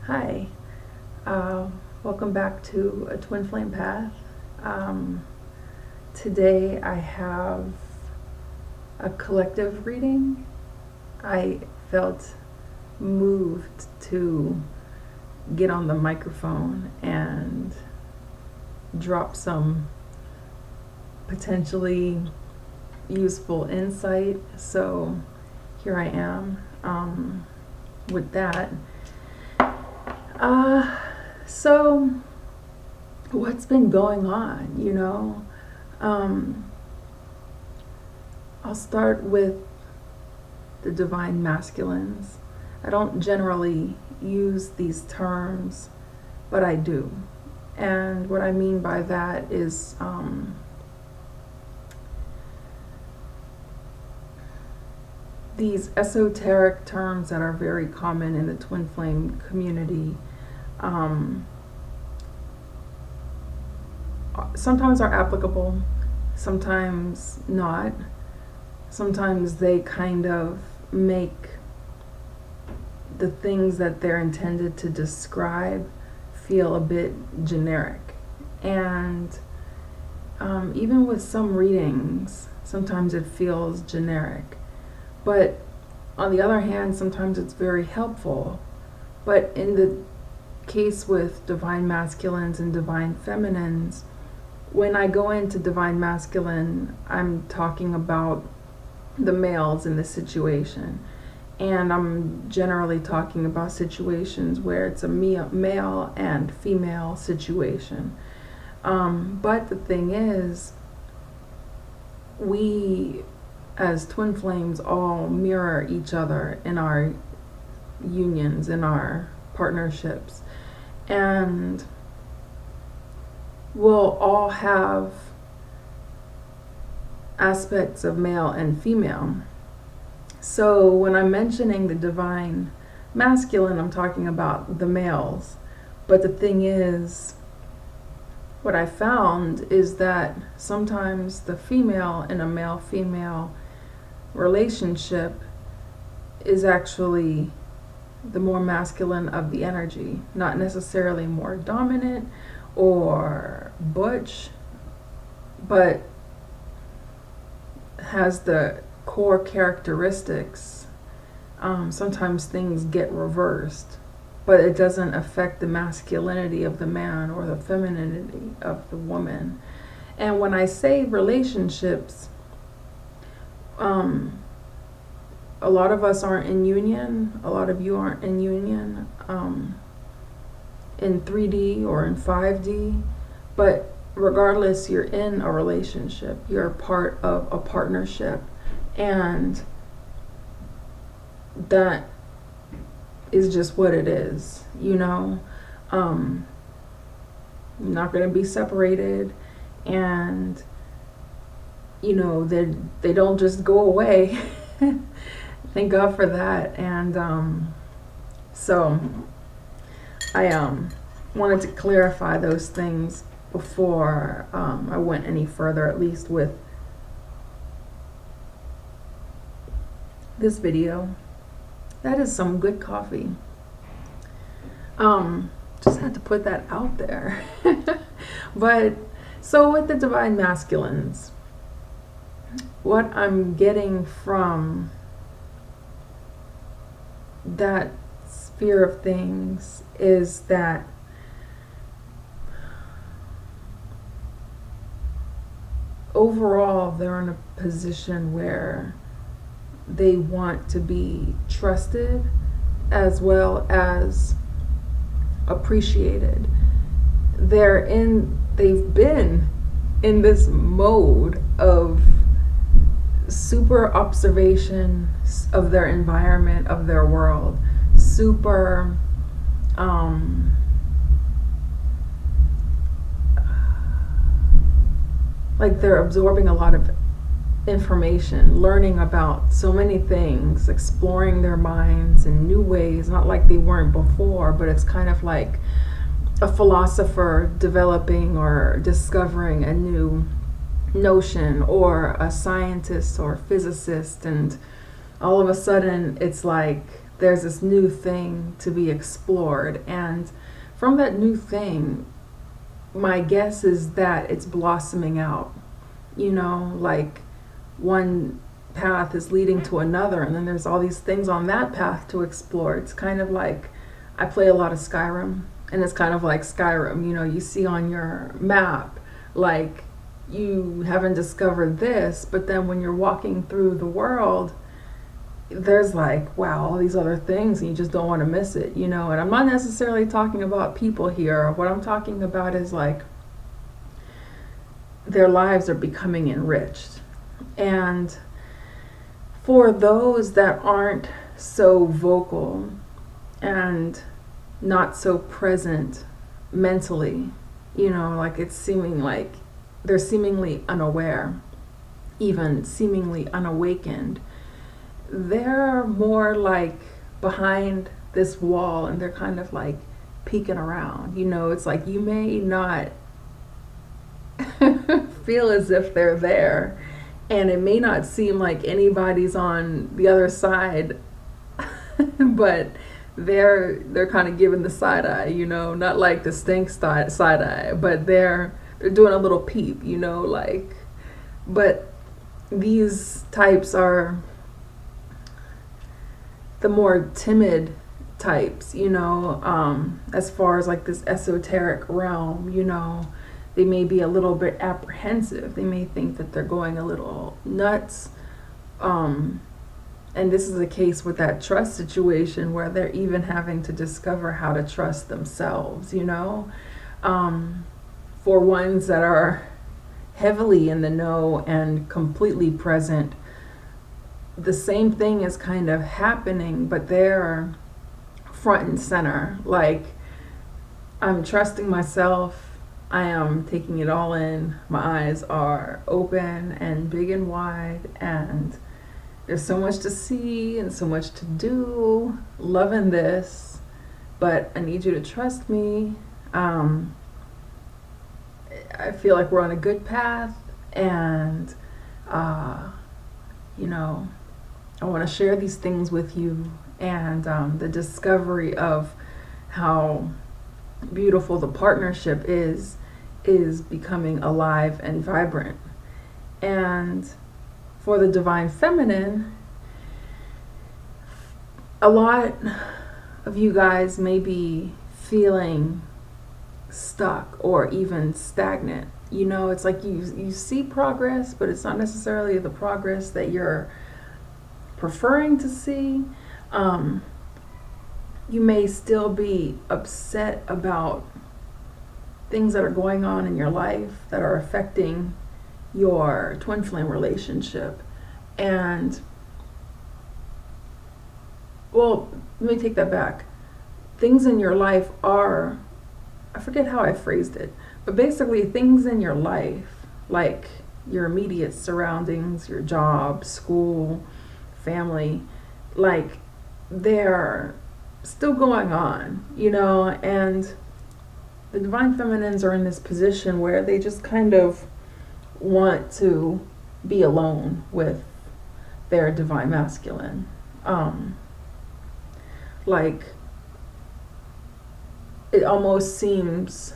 Hi, welcome back to A Twin Flame Path. Um, Today I have a collective reading. I felt moved to get on the microphone and drop some potentially useful insight. So here I am with that. So what's been going on? I'll start with the divine masculines. I don't generally use these terms, but I do. And what I mean by that is these esoteric terms that are very common in the twin flame community sometimes are applicable, sometimes not. Sometimes they kind of make the things that they're intended to describe feel a bit generic. And even with some readings, sometimes it feels generic. But on the other hand, sometimes it's very helpful. But in the case with divine masculines and divine feminines, when I go into divine masculine, I'm talking about the males in the situation. And I'm generally talking about situations where it's a male and female situation. But the thing is, we as twin flames all mirror each other in our unions, in our partnerships. And we'll all have aspects of male and female. So when I'm mentioning the divine masculine, I'm talking about the males. But the thing is, what I found is that sometimes the female in a male-female relationship is actually the more masculine of the energy, not necessarily more dominant or butch, but has the core characteristics. Sometimes things get reversed, but it doesn't affect the masculinity of the man or the femininity of the woman. And when I say relationships, a lot of us aren't in union, a lot of you aren't in union in 3D or in 5D, but regardless, you're in a relationship, you're a part of a partnership, and that is just what it is, You're not going to be separated, and they don't just go away. Thank God for that. And so I wanted to clarify those things before I went any further, at least with this video. That is some good coffee. Just had to put that out there. But so with the divine masculines, what I'm getting from that sphere of things is that overall they're in a position where they want to be trusted as well as appreciated. They've been in this mode of super observation of their environment, of their world, super like they're absorbing a lot of information, learning about so many things, exploring their minds in new ways, not like they weren't before, but it's kind of like a philosopher developing or discovering a new notion, or a scientist or physicist, and all of a sudden it's like there's this new thing to be explored. And from that new thing, my guess is that it's blossoming out. You know, like one path is leading to another, and then there's all these things on that path to explore. It's kind of like, I play a lot of Skyrim, and it's kind of like Skyrim, you know, you see on your map, like, you haven't discovered this, but then when you're walking through the world, there's like, wow, all these other things, and you just don't want to miss it, you know. And I'm not necessarily talking about people here. What I'm talking about is like, their lives are becoming enriched. And for those that aren't so vocal and not so present mentally, you know, like it's seeming like they're seemingly unaware, even seemingly unawakened, they're more like behind this wall, and they're kind of like peeking around. You know, it's like you may not feel as if they're there, and it may not seem like anybody's on the other side, but they're kind of giving the side eye, you know, not like the stink side eye, but they're doing a little peep, you know, like. But these types are the more timid types, you know, as far as like this esoteric realm, you know. They may be a little bit apprehensive. They may think that they're going a little nuts. And this is a case with that trust situation where they're even having to discover how to trust themselves, you know. For ones that are heavily in the know and completely present, the same thing is kind of happening, but they're front and center. Like, I'm trusting myself. I am taking it all in. My eyes are open and big and wide, and there's so much to see and so much to do. Loving this, but I need you to trust me. I feel like we're on a good path, and you know, I want to share these things with you, and the discovery of how beautiful the partnership is becoming alive and vibrant. And for the divine feminine, a lot of you guys may be feeling stuck or even stagnant. You know, it's like you see progress, but it's not necessarily the progress that you're preferring to see. You may still be upset about things that are going on in your life that are affecting your twin flame relationship. And, well, let me take that back. Things in your life are, I forget how I phrased it, but basically things in your life, like your immediate surroundings, your job, school, family, like they're still going on, you know. And the divine feminines are in this position where they just kind of want to be alone with their divine masculine. Like, it almost seems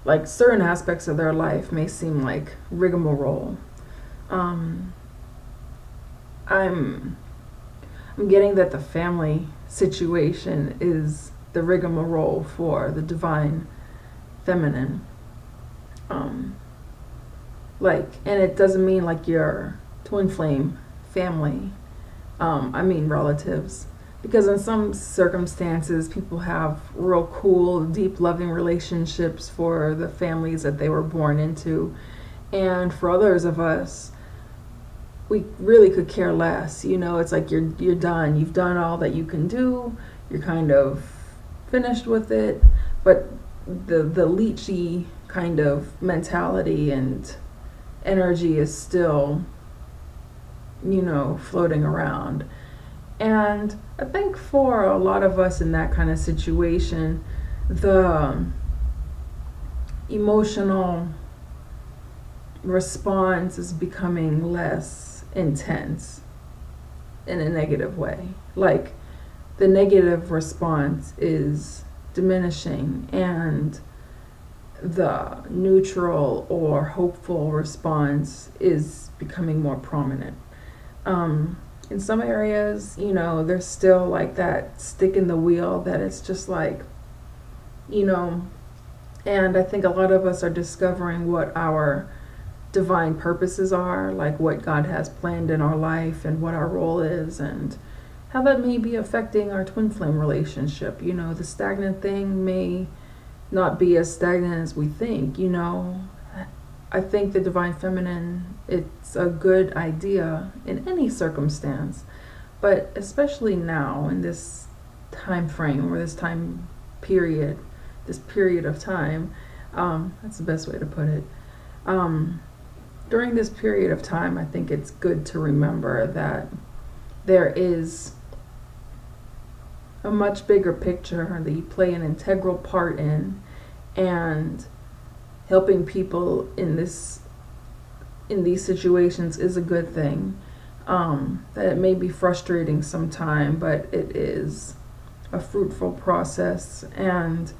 like certain aspects of their life may seem like rigmarole. I'm getting that the family situation is the rigmarole for the divine feminine. Like, and it doesn't mean like your twin flame family. I mean relatives. Because in some circumstances, people have real cool, deep, loving relationships for the families that they were born into. And for others of us, we really could care less. You know, it's like you're done. You've done all that you can do. You're kind of finished with it. But the leechy kind of mentality and energy is still, you know, floating around. And I think for a lot of us in that kind of situation, the emotional response is becoming less intense in a negative way. Like, the negative response is diminishing and the neutral or hopeful response is becoming more prominent. In some areas, there's still like that stick in the wheel that it's just like, and I think a lot of us are discovering what our divine purposes are, like what God has planned in our life and what our role is, and how that may be affecting our twin flame relationship. The stagnant thing may not be as stagnant as we think. I think the divine feminine, it's a good idea in any circumstance, but especially now in this time frame or this time period, this period of time, that's the best way to put it. During this period of time, I think it's good to remember that there is a much bigger picture that you play an integral part in, and helping people in these situations is a good thing. That it may be frustrating sometime, but it is a fruitful process, and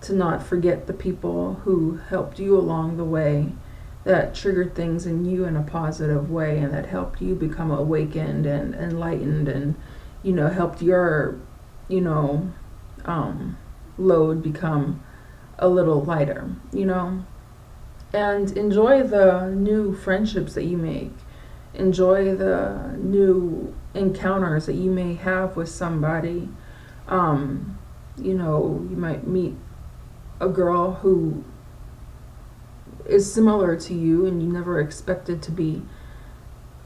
to not forget the people who helped you along the way, that triggered things in you in a positive way, and that helped you become awakened and enlightened, and helped your load become a little lighter, and enjoy the new friendships that you make. Enjoy the new encounters that you may have with somebody. You might meet a girl who is similar to you and you never expected to be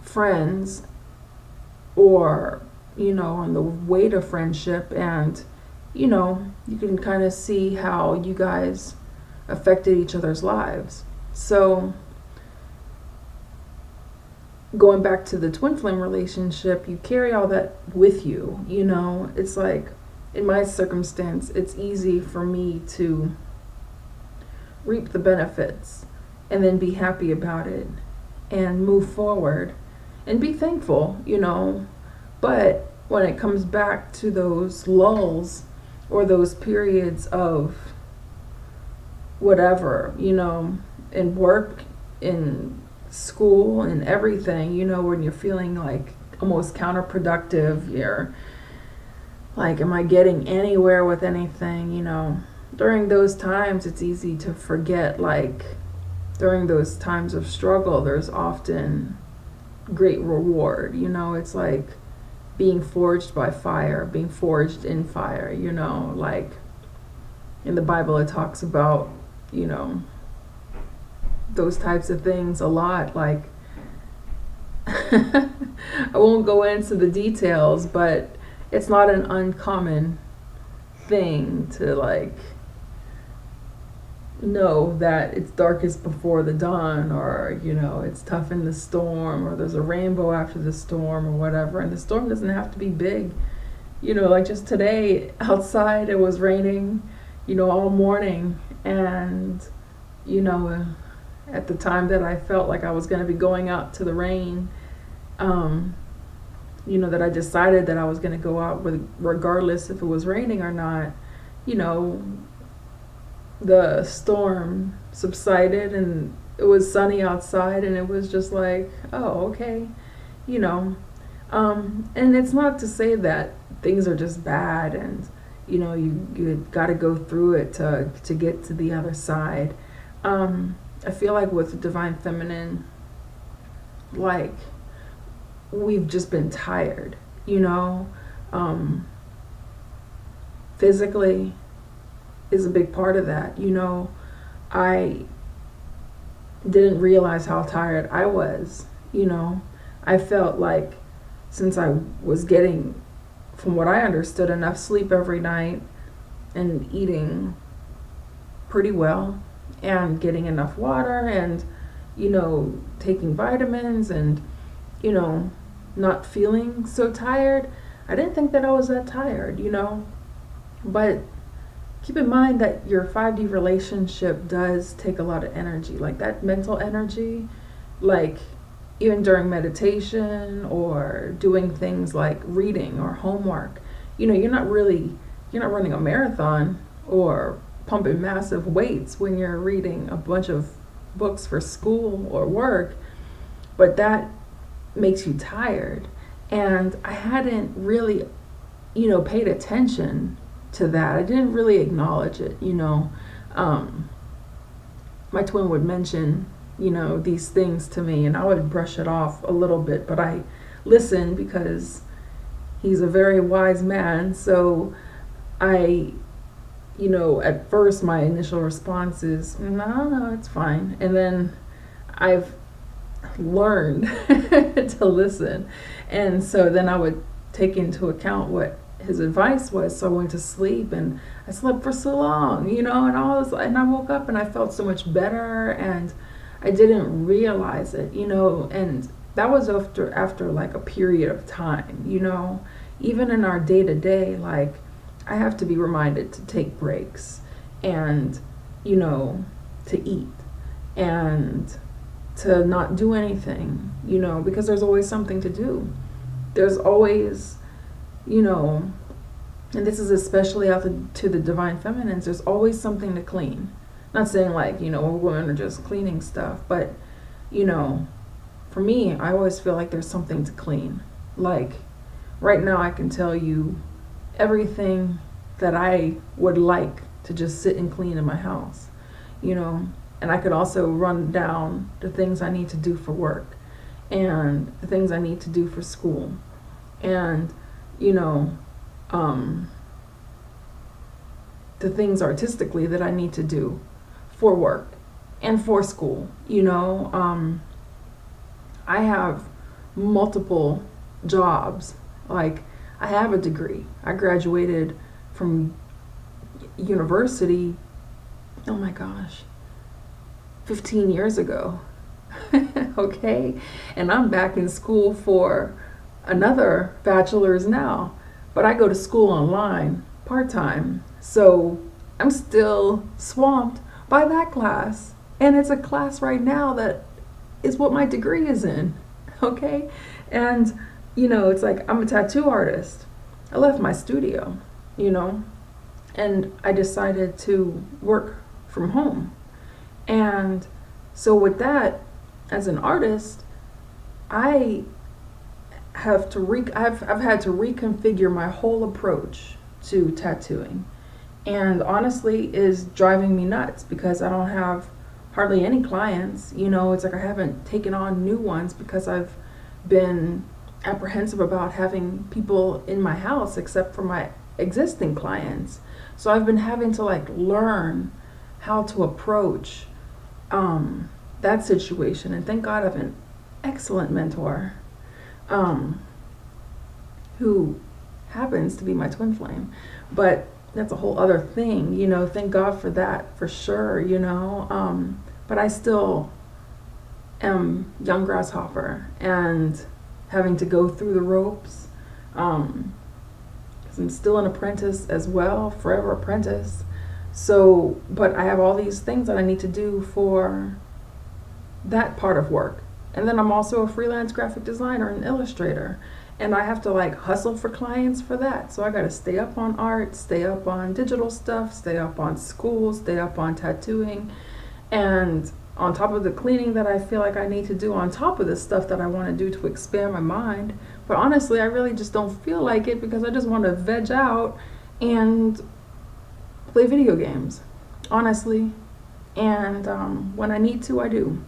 friends, or on the way to friendship, and you can kind of see how you guys affected each other's lives. So going back to the twin flame relationship, you carry all that with you. It's like, in my circumstance, it's easy for me to reap the benefits and then be happy about it and move forward and be thankful, but when it comes back to those lulls or those periods of whatever, in work, in school, and everything, when you're feeling like almost counterproductive, you're like, am I getting anywhere with anything? During those times, it's easy to forget, like, during those times of struggle, there's often great reward. It's like being forged by fire, being forged in fire, like in the Bible it talks about, those types of things a lot. Like, I won't go into the details, but it's not an uncommon thing to like know that it's darkest before the dawn, or it's tough in the storm, or there's a rainbow after the storm, or whatever. And the storm doesn't have to be big. Like just today outside, it was raining all morning, and at the time that I felt like I was going to be going out to the rain, that I decided that I was going to go out regardless if it was raining or not, the storm subsided and it was sunny outside, and it was just like, oh, okay, and it's not to say that things are just bad and you got to go through it to get to the other side. I feel like with the divine feminine, like, we've just been tired, physically is a big part of that. I didn't realize how tired I was. I felt like, since I was getting, from what I understood, enough sleep every night and eating pretty well and getting enough water and taking vitamins and not feeling so tired, I didn't think that I was that tired. But keep in mind that your 5D relationship does take a lot of energy, like that mental energy, like even during meditation or doing things like reading or homework. you're not running a marathon or pumping massive weights when you're reading a bunch of books for school or work, but that makes you tired. And I hadn't really, paid attention to that. I didn't really acknowledge it. My twin would mention, these things to me, and I would brush it off a little bit, but I listened because he's a very wise man. So I, at first my initial response is, no, it's fine. And then I've learned to listen. And so then I would take into account what his advice was. So I went to sleep, and I slept for so long, and I woke up and I felt so much better, and I didn't realize it, and that was after like a period of time, even in our day to day, like I have to be reminded to take breaks and, to eat and to not do anything, because there's always something to do. There's always, and this is especially out to the divine feminines, there's always something to clean. Not saying like, women are just cleaning stuff, but, for me, I always feel like there's something to clean. Like, right now I can tell you everything that I would like to just sit and clean in my house, and I could also run down the things I need to do for work and the things I need to do for school and, the things artistically that I need to do for work and for school. I have multiple jobs. Like, I have a degree. I graduated from university, oh my gosh, 15 years ago. Okay? And I'm back in school for another bachelor's now. But I go to school online, part-time. So I'm still swamped by that class. And it's a class right now that is what my degree is in. Okay? And, it's like I'm a tattoo artist. I left my studio, and I decided to work from home. And so with that, as an artist, I have to I've had to reconfigure my whole approach to tattooing, and honestly is driving me nuts because I don't have hardly any clients. It's like I haven't taken on new ones because I've been apprehensive about having people in my house except for my existing clients. So I've been having to like learn how to approach that situation, and thank God I have an excellent mentor who happens to be my twin flame, but that's a whole other thing, thank God for that, for sure, but I still am young grasshopper and having to go through the ropes, because I'm still an apprentice as well, forever apprentice. So, but I have all these things that I need to do for that part of work. And then I'm also a freelance graphic designer and illustrator. And I have to like hustle for clients for that. So I got to stay up on art, stay up on digital stuff, stay up on school, stay up on tattooing. And on top of the cleaning that I feel like I need to do, on top of the stuff that I want to do to expand my mind. But honestly, I really just don't feel like it because I just want to veg out and play video games, honestly. And when I need to, I do.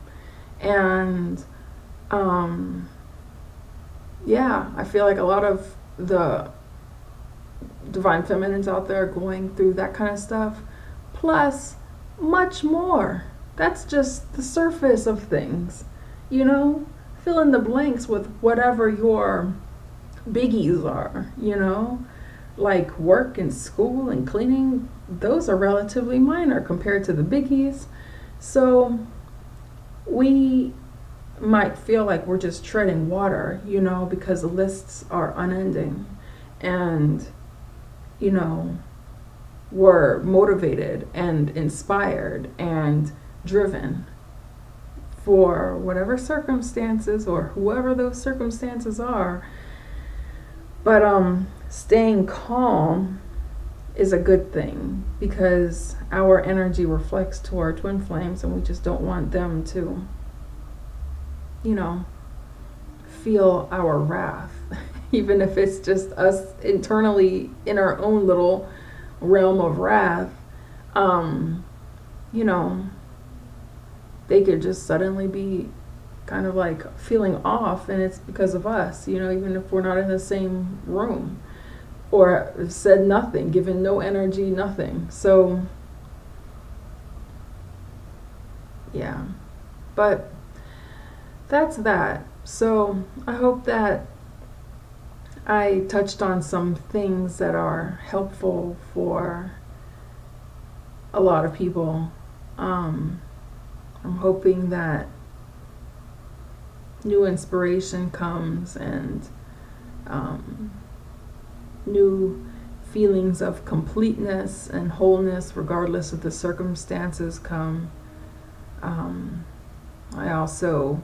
And yeah, I feel like a lot of the divine feminines out there are going through that kind of stuff, plus much more. That's just the surface of things, fill in the blanks with whatever your biggies are, like work and school and cleaning. Those are relatively minor compared to the biggies. So we might feel like we're just treading water, because the lists are unending, and we're motivated and inspired and driven for whatever circumstances or whoever those circumstances are. But staying calm is a good thing, because our energy reflects to our twin flames, and we just don't want them to, feel our wrath. Even if it's just us internally in our own little realm of wrath, you know, they could just suddenly be kind of like feeling off, and it's because of us, even if we're not in the same room, or said nothing, given no energy, nothing. So, yeah. But that's that. So, I hope that I touched on some things that are helpful for a lot of people. I'm hoping that new inspiration comes, and new feelings of completeness and wholeness, regardless of the circumstances, come. I also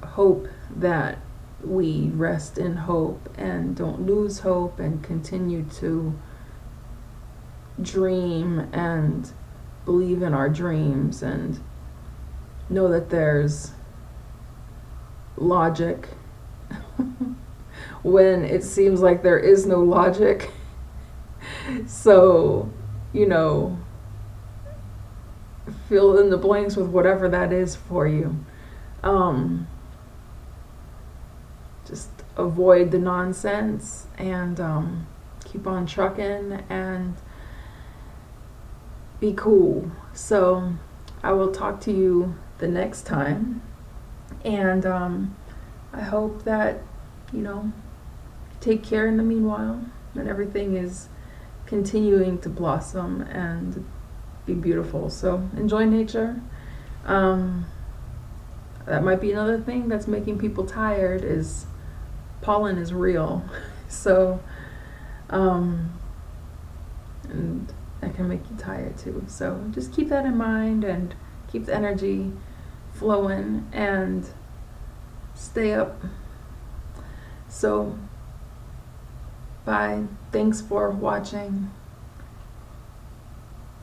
hope that we rest in hope and don't lose hope, and continue to dream and believe in our dreams, and know that there's logic when it seems like there is no logic. So, fill in the blanks with whatever that is for you. Just avoid the nonsense, and keep on trucking, and be cool. So I will talk to you the next time, and I hope that take care in the meanwhile, and everything is continuing to blossom and be beautiful. So enjoy nature. That might be another thing that's making people tired, is pollen is real. So and that can make you tired too. So just keep that in mind, and keep the energy flowing, and stay up. So bye. Thanks for watching.